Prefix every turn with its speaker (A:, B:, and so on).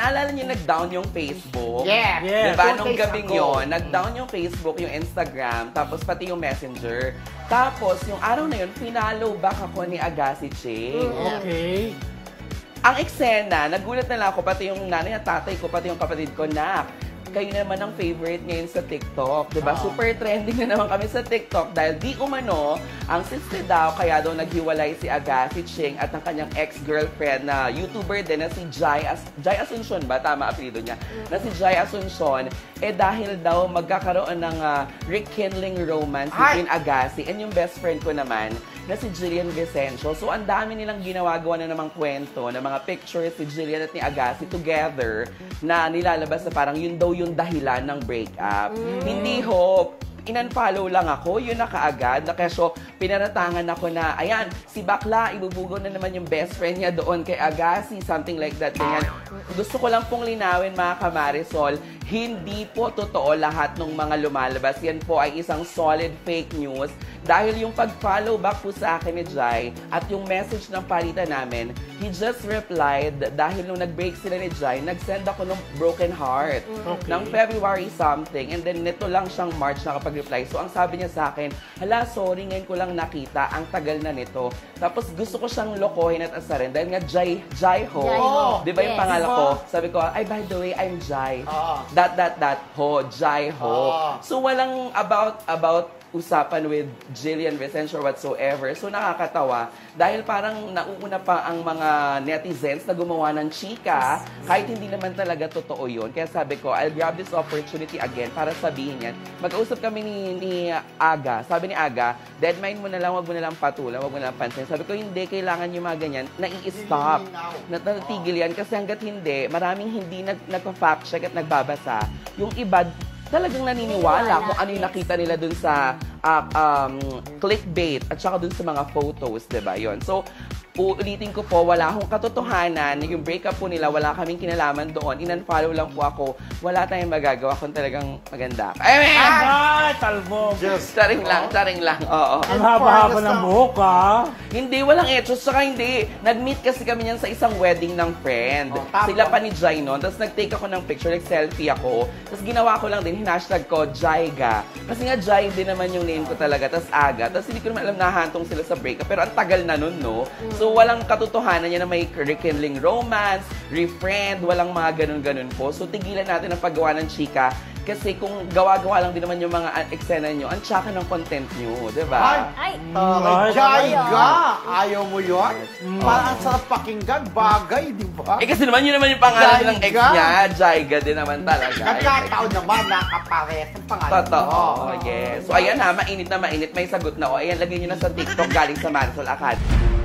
A: naalala niyo nag-down yung Facebook?
B: Yeah.
A: Diba? Nung gabing yun, nag-down yung Facebook, yung Instagram, tapos pati yung Messenger. Tapos, yung araw na yun, finalo back ako ni Agassi Che.
C: Okay.
A: Ang eksena, nagulat na lang ako, pati yung nanay at tatay ko, pati yung kapatid ko, na kayo naman ang favorite ngayon sa TikTok. Diba? Super trending na naman kami sa TikTok dahil di umano, ang sister daw, kaya daw naghiwalay si Agassi Ching at ang kanyang ex-girlfriend na YouTuber din na si Jai Asuncion ba? Tama apelido niya. Na si Jai Asuncion, dahil daw magkakaroon ng rekindling romance between Agassi and yung best friend ko naman, na si Jillian Vicencio. So, ang dami nilang ginagawa na namang kwento, na mga pictures si Jillian at ni Agassi together, na nilalabas na parang yun daw yung dahilan ng breakup. Hindi ho, in-unfollow lang ako, yun na kaagad. So, pinaratangan ako na, ayan, si Bakla, ibubugaw na naman yung best friend niya doon kay Agassi, something like that. Ganyan. Gusto ko lang pong linawin, mga kamarisol, hindi po totoo lahat ng mga lumalabas. Yan po ay isang solid fake news. Dahil yung pag-follow back po sa akin ni Jai at yung message ng palitan namin, he just replied dahil nung nag-break sila ni Jai, nag-send ako ng broken heart ng February something. And then nito lang siyang March nakapag-reply. So ang sabi niya sa akin, hala, sorry, ngayon ko lang nakita, ang tagal na nito. Tapos gusto ko siyang lokohin at asarin dahil nga Jai Ho. Di ba yung pangalan ko? Sabi ko, ay, by the way, I'm Jai. Ho, Jai Ho. So walang about usapan with Jillian Vicencio whatsoever. So nakakatawa dahil parang nauuna pa ang mga netizens na gumawa ng chika kahit hindi naman talaga totoo yun. Kaya sabi ko, I'll grab this opportunity again para sabihin yan. Mag-usap kami ni Aga. Sabi ni Aga, deadmine mo na lang, wag mo na lang patulan, wag mo na lang pansin. Sabi ko, hindi, kailangan yung mga ganyan na i-stop. Natigil yan kasi hanggat hindi, maraming hindi nagpa-fact check at nagbabasa. Yung iba, talagang naniniwala kung ano yung nakita nila dun sa clickbait at saka dun sa mga photos, diba yun? So, uulitin ko po, wala akong katotohanan. Yung breakup po nila, wala kaming kinalaman doon. In-unfollow lang po ako. Wala tayong magagawa kung talagang maganda.
C: Ay, talbog!
A: Charing lang. Oo.
C: Ang haba-haba ng buhok, ha?
A: Hindi, walang etos. Saka hindi. Nag-meet kasi kami niyan sa isang wedding ng friend. Sila pa ni Jai noon. Tapos nag-take ako ng picture, nag-selfie ako. Tapos ginawa ko lang din, hinashtag ko, Jaiga. Kasi nga Jai din naman yung name ko talaga. Tapos Aga. Tapos hindi ko naman alam na hantong sila sa breakup. Pero ang tagal na nun, no? So, walang katotohanan niya na may rekindling romance, refriend, walang mga ganun-ganun po. So, tigilan natin ang paggawa ng chika kasi kung gawa-gawa lang din naman yung mga eksena nyo, ang tsaka ng content nyo, di ba?
B: Jaiga! Ayaw mo yun? Parang ang sarap pakinggan, bagay, di ba?
A: Kasi naman yun naman yung pangalan ng ex niya, Jaiga din naman talaga.
B: Nagkataon naman, nakapares ang pangalan.
A: Totoo, yes. So, ayan ha, mainit na mainit, may sagot na. O, ayan, lagay nyo na sa TikTok galing sa Marisol Academy.